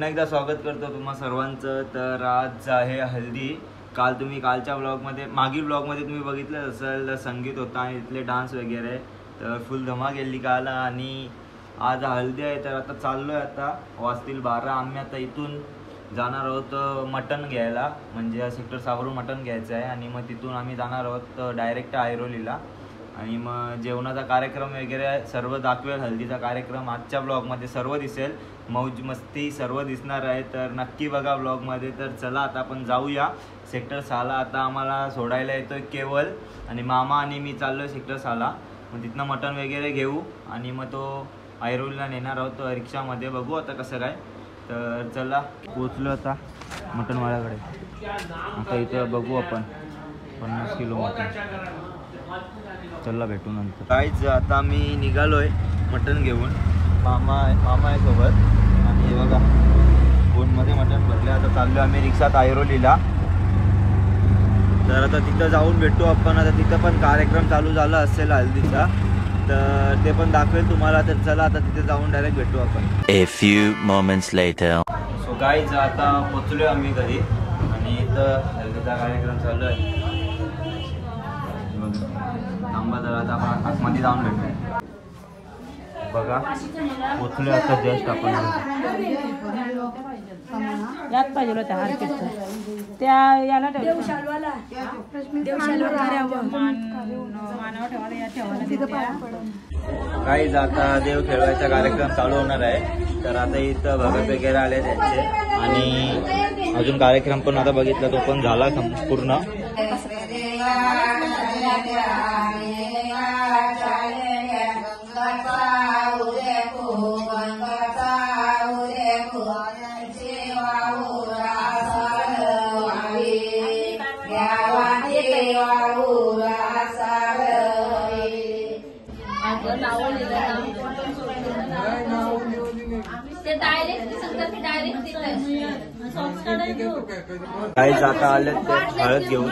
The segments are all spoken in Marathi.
पुन्हा एकदा स्वागत करतो तुम्हा सर्वांचं। तर आज आहे हल्दी। तुम्ही कालच्या ब्लॉगमध्ये मागील ब्लॉगमध्ये तुम्ही बघितलं असेल, संगीत होता आणि इथले डान्स वगैरे, तर फुल धमाल केली काल। आणि आज हल्दी आहे, तर आता चाललो आहे, आता वाजतील 12। आम्ही आता इथून जाणार आहोत मटण घ्यायला, म्हणजे सेक्टर 6 वरून मटण घ्यायचं आहे आणि मग तिथून आम्ही जाणार आहोत डायरेक्ट ऐरोलीला। आणि मग जेवणाचा कार्यक्रम वगैरे सर्व दाखवेल, हल्दीचा कार्यक्रम आजच्या ब्लॉगमध्ये सर्व दिसेल, मौज मस्ती सर्व दिसणार आहे, तर नक्की बघा ब्लॉगमध्ये। तर चला आता आपण जाऊया सेक्टर 6ला। आता आम्हाला सोडायला येतोय केवल, आणि मामा आणि मी चाललोय सेक्टर 6ला। मग तिथनं मटण वगैरे घेऊ आणि मग तो ऐरोलीला नेणार आहोत रिक्षामध्ये, बघू आता कसं काय। तर चला पोचलो आता मटणवाल्याकडे, आता इथं बघू आपण 50 किलो मटण, चला भेटू नंतर। काहीच आता मी निघालोय मटण घेऊन, मामा आहे सोबत, आणि बघा फोनमध्ये मटण भरले। आता चाललो आम्ही रिक्षात ऐरोलीला, तर आता तिथं जाऊन भेटू आपण। आता तिथं पण कार्यक्रम चालू झाला असेल हल्दीचा, तर ते पण दाखवेल तुम्हाला। तर चला आता तिथे जाऊन डायरेक्ट भेटू आपण। A few moments later. So guys आता पोचलो आम्ही घरी, आणि इथं हल्दीचा कार्यक्रम चालू आहे। थांबा तर आता आपण आतमध्ये जाऊन भेटू। बघा पोचलो आता जस्ट आपण। यात पाहिजे होत्या हार्केटच्या त्या याला देवशालवाला काही आता देव खेळवायचा कार्यक्रम चालू होणार आहे, तर आता इथं भगत वगैरे आले त्यांचे, आणि अजून कार्यक्रम पण आता बघितला तो पण झाला पूर्ण। काही आता आले ते हळद घेऊन,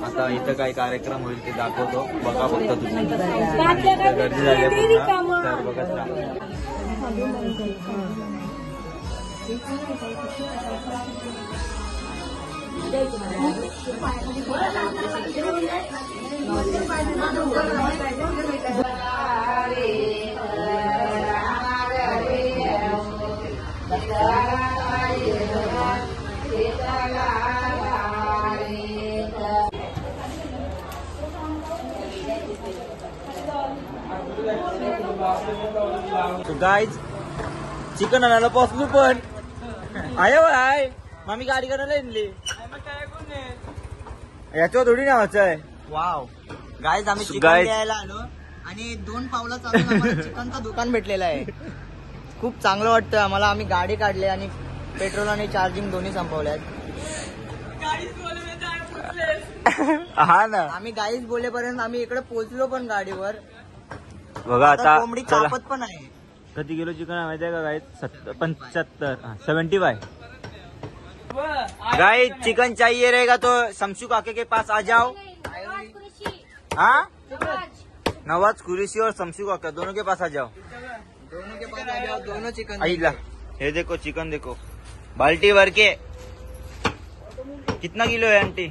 आता इथं काही कार्यक्रम होईल ते दाखवतो, बघा फक्त तुम्ही। गर्दी झाली पूर्ण, तर बघत राहा। So guys, चिकन आणायला पोचलो पण आयो आहे मामी, गाडी करायला आणली याच्यावर थोडी नावाचं आहे। वाव गाईज, आम्ही चिकन द्यायला आलो आणि 2 पावलं चालून आम्हाला चिकनचं दुकान भेटलेलं आहे। खूप चांगलं वाटतं आम्हाला। आम्ही गाडी काढली आणि पेट्रोल आणि चार्जिंग दोन्ही संपवले आहेत। हा ना, आम्ही गाईज बोलेपर्यंत आम्ही इकडे पोहोचलो पण गाडीवर। बघा आता कोंबडी कापत पण आहे। किती किलो चिकन आहे माहिती आहे का गाईज? 75 गाइस चिकन चाहिए रहेगा तो शमशू काके के पास आ जाओ। हाँ, नवाज कुरैशी और शमशू काका दोनों के पास आ जाओ। दोनों के पास आ जाओ, दोनों चिकन। आइला ये देखो चिकन, देखो बाल्टी भर के। कितना किलो है आंटी?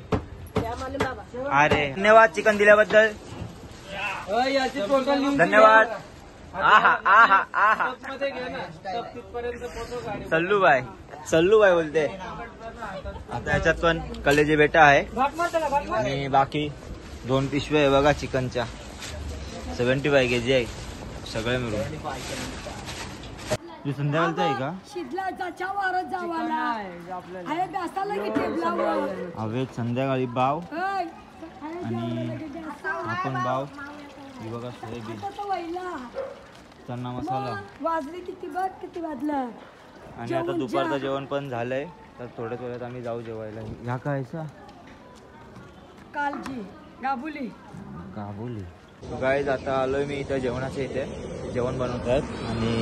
अरे धन्यवाद चिकन दिल्याबद्दल, धन्यवाद। आहा आहा आहा, सल्लू भाई बोलते। आता याच्यात पण कलेजे बेटा आहे, आणि बाकी 2 पिशव्या आहे बघा चिकनच्या, 75 kg आहे सगळे मिळून। संध्याकाळचं आहे का? हवे संध्याकाळी बाव, आणि आपण बाव बघा सोयाबीन, चना मसाला वाजले किती वाजलं। आणि आता दुपारचं जेवण पण झालंय, तर थोड्याच वेळात आम्ही जाऊ जेवायला। ह्या काय कालजी काबुली। गाईज आता आलोय मी इथं जेवणाच्या इथे, जेवण बनवतात, आणि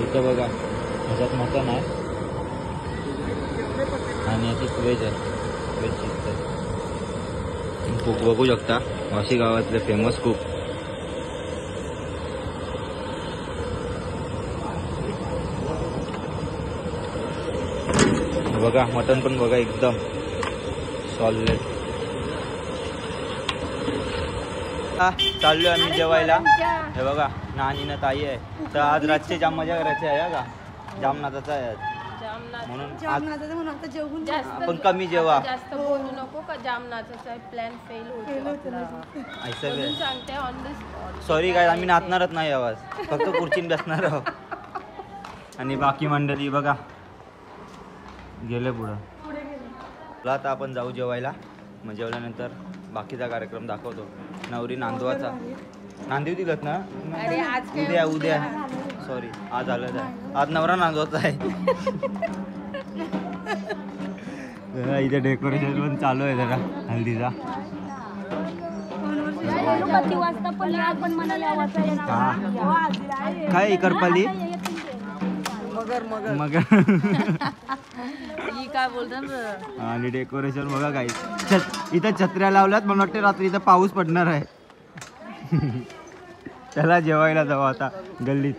इथं बघा ह्याच्यात मटण आहे आणि याची व्हेज आहे, व्हेज शिजत। कुक बघू शकता, वाशी गावातले फेमस कुक। बघा मटण पण बघा एकदम सॉलिड. चाललोय आम्ही जेवायला. हे बघा नानी ना ताई आहे. तर आज रातची जाम मजा करायची आहे का, जामनाथाचा आहे म्हणून आपण कमी जेवा. जास्त बोलू नको का जामनाथाचा प्लॅन फेल होतो. सॉरी काय, आम्ही नाचणारच नाही आवाज, फक्त खुर्चीन बसणार आहोत. आणि बाकी मंडळी बघा गेले पुढं. आता आपण जाऊ जेवायला. मग जेवल्यानंतर बाकीचा कार्यक्रम दाखवतो. नवरी नांदवाचा नांदिव दिलत ना उद्या उद्या सॉरी आज आलं आहे. आज नवरा नांदवाचा आहे. इथे डेकोरेशन पण चालू आहे जरा हल्दीचा. काय करपाली मगर काय बोलतात. आणि डेकोरेशन बघा काही इथं छत्र्या लावल्यात. मला वाटतं रात्री इथं पाऊस पडणार आहे. त्याला जेवायला जाऊ आता गल्लीत.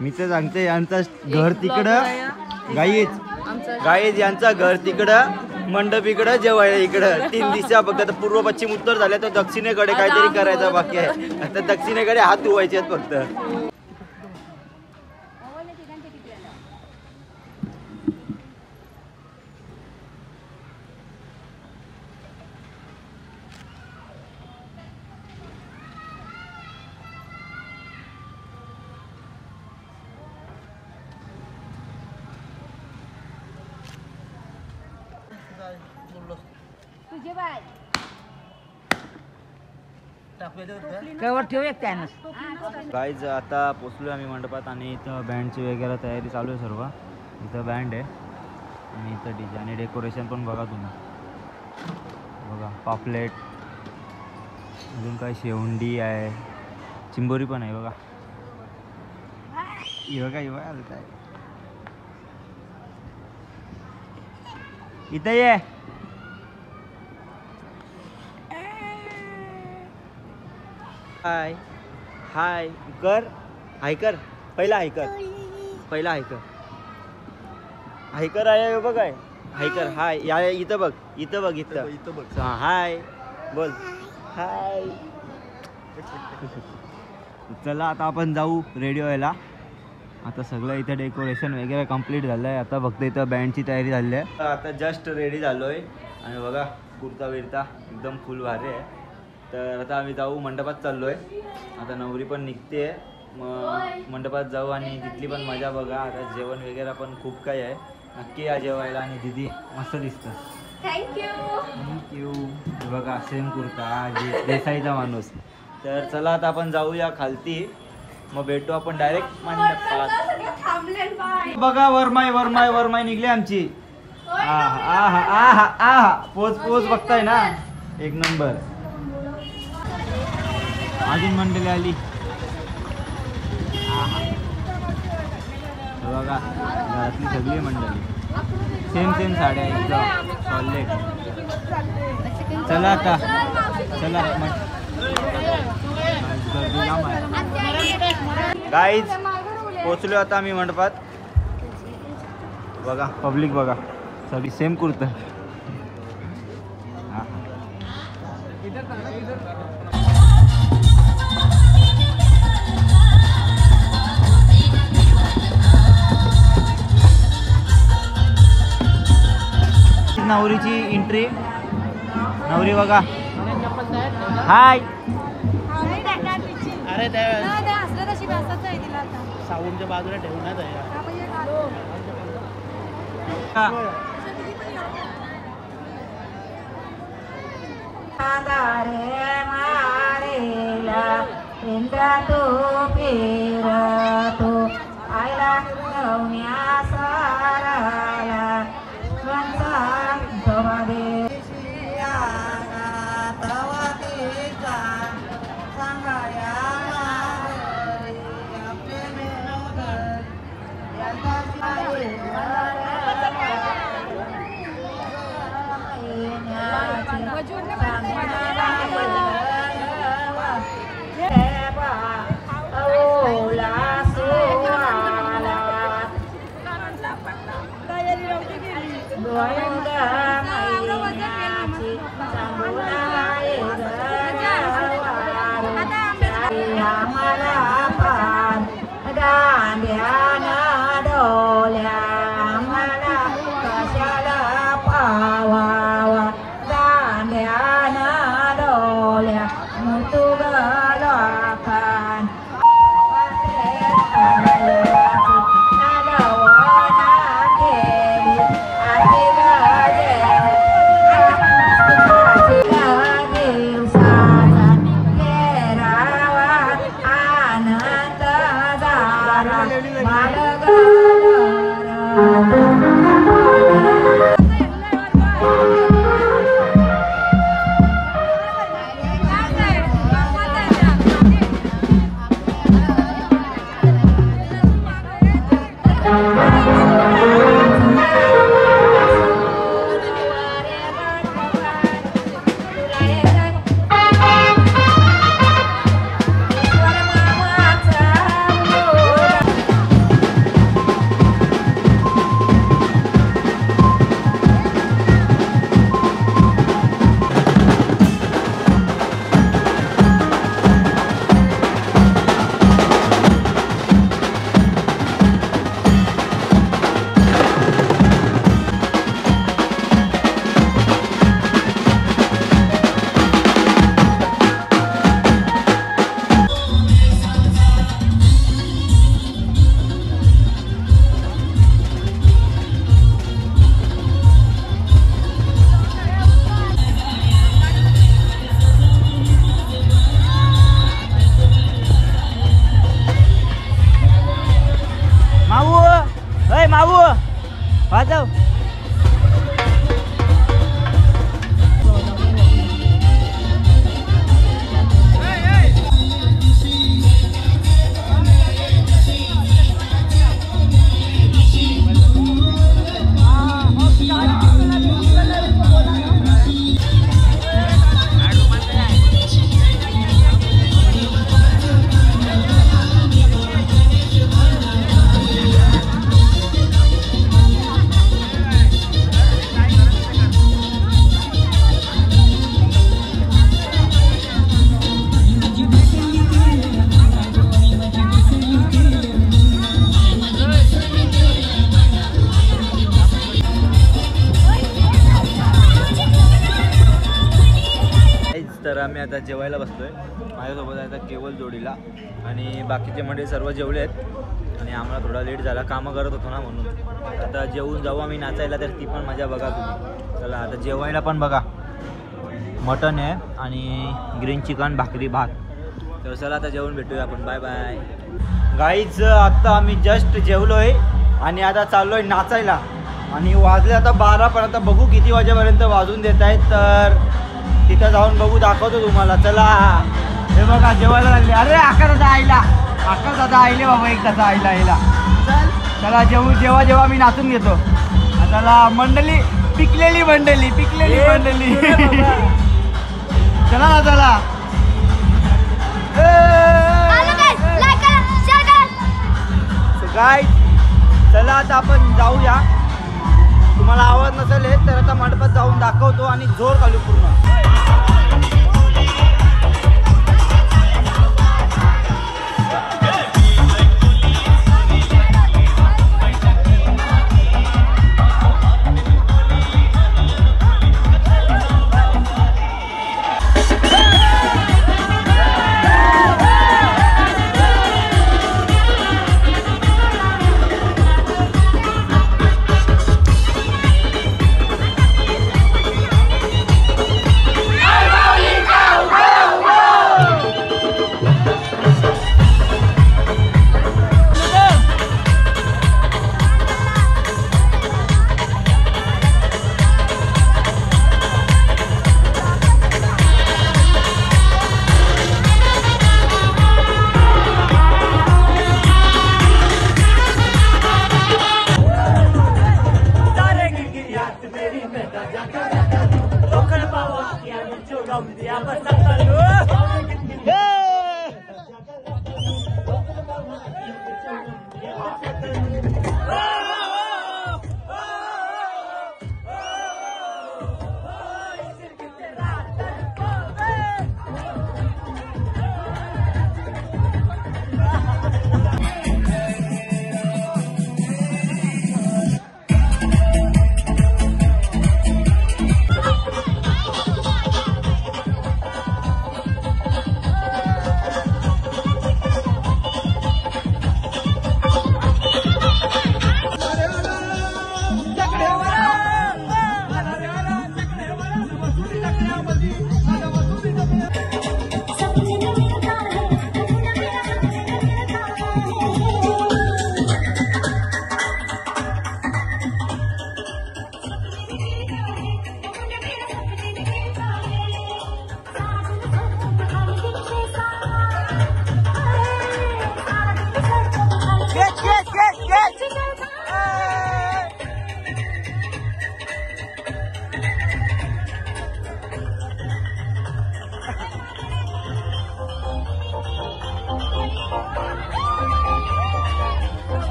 मी तर सांगते यांचं घर तिकडं गाईज यांचं घर तिकडं, मंडप इकडं, जेवायला इकडं. 3 दिशा फक्त. आता पूर्व पश्चिम उत्तर झाल्या तर दक्षिणेकडे काहीतरी करायचं बाकी आहे. आता दक्षिणेकडे हात धुवायचे आहेत फक्त. गाईज आता पोचलो आम्ही मंडपात आणि इथं बँडची वगैरे तयारी चालू आहे सर्व. इथं बँड आहे आणि इथं डीजे आणि डेकोरेशन पण बघा तुम्ही. बघा पापलेट, अजून काय शेवंडी आहे, चिंबोरी पण आहे बघा. बघा आलं काय इथं ये. हाय हाय कर, हाय कर, पहिला हाय कर, पहिला हाय कर, हाय कर आहे बघ. आहे हाय कर, हाय या इथं बघ, इथं बघ, इथं बघ. हाय बोल हाय. चला आता आपण जाऊ रेडी व्हायला. आता सगळं इथं डेकोरेशन वगैरे कंप्लीट झालं आहे. आता फक्त इथं बँडची तयारी झाली आहे. आता जस्ट रेडी झालो आहे आणि बघा कुर्ता बिर्ता एकदम फुल भारी आहे. तर आता आम्ही जाऊ मंडपात चाललो आहे. आता नवरी पण निघते, मग मंडपात जाऊ आणि तिथली पण मजा बघा. आता जेवण वगैरे पण खूप काही आहे. नक्की या जेवायला. आणि दीदी मस्त दिसतं. थँक्यू. बघा सेम कुर्ता, देसाईचा माणूस. तर चला आता आपण जाऊया खालती, मग भेटू आपण डायरेक्ट मंडपात. बघा वरमाई निघली आमची. पोच बघताय ना, एक नंबर. अजून मंडळी आली बघा. घरातली सगळी मंडळी सेम साड्या एकदम सॉलिड. चला आता चला. गाईज पोचलो आता आम्ही मंडपात. बघा पब्लिक बघा सगळी सेम कुर्ता. नवरीची एंट्री. नवरी बघा हाय. अरे साऊंडच्या बाजूला ठेवण्यात आहे. तर आम्ही आता जेवायला बसतोय. माझ्यासोबत आहे आता केवळ जोडीला आणि बाकीचे मंडळी सर्व जेवले आहेत आणि आम्हाला थोडा लेट झाला, कामं करत होतो ना म्हणून. आता जेवून जाऊ आम्ही नाचायला, तर ती पण मजा बघा तुम्ही. चला आता जेवायला पण बघा, मटन आहे आणि ग्रीन चिकन, भाकरी, भात. तर चला आता जेवून भेटूया आपण. Bye bye guys. आत्ता आम्ही जस्ट जेवलो आहे आणि आता चाललो आहे नाचायला आणि वाजले आता 12 पण आता बघू किती वाजेपर्यंत वाजून देत आहेत, तर तिथं जाऊन बघू, दाखवतो तुम्हाला. चला हे बघा जेवायला लागले. अरे आकाश दादा आईला, आकाश दादा आईले बाबा एक तासा आईला आईला. चला जेव्हा मी नाचून घेतो. चला मंडळी, पिकलेली मंडळी चला ना चला. गाईज चला आता आपण जाऊया. तुम्हाला आवाज नसेल येत तर आता मंडपात जाऊन दाखवतो आणि जोर घालू पूर्ण.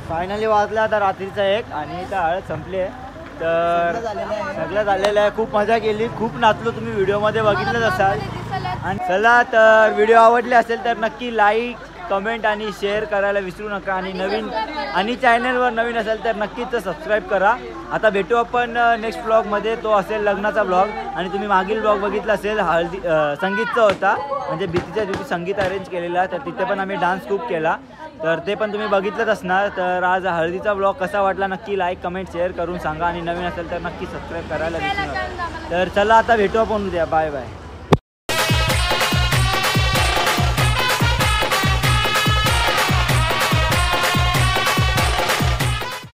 फायनली वाजला आता रात्रीचा 1 आणि इथं हळद संपली आहे. तर सगळं झालेलं आहे. खूप मजा केली, खूप नाचलो, तुम्ही व्हिडिओमध्ये बघितलंच असाल. आणि चला तर व्हिडिओ आवडले असेल तर नक्की लाईक, कमेंट आणि शेअर करायला विसरू नका. आणि चॅनलवर नवीन असेल तर नक्कीच सबस्क्राईब करा. आता भेटू आपण नेक्स्ट ब्लॉगमध्ये. तो असेल लग्नाचा ब्लॉग. आणि तुम्ही मागील ब्लॉग बघितला असेल संगीतचा होता, म्हणजे भीतीच्या दिवशी संगीत अरेंज केलेला, तर तिथे पण आम्ही डान्स खूप केला, तर ते पण तुम्ही बघितलंच असणार. तर आज हळदीचा ब्लॉग कसा वाटला नक्की लाईक, कमेंट, शेअर करून सांगा. आणि नवीन असेल तर नक्की सबस्क्राईब करायला विसरू नका. तर चला आता भेटू आपण उद्या. Bye bye.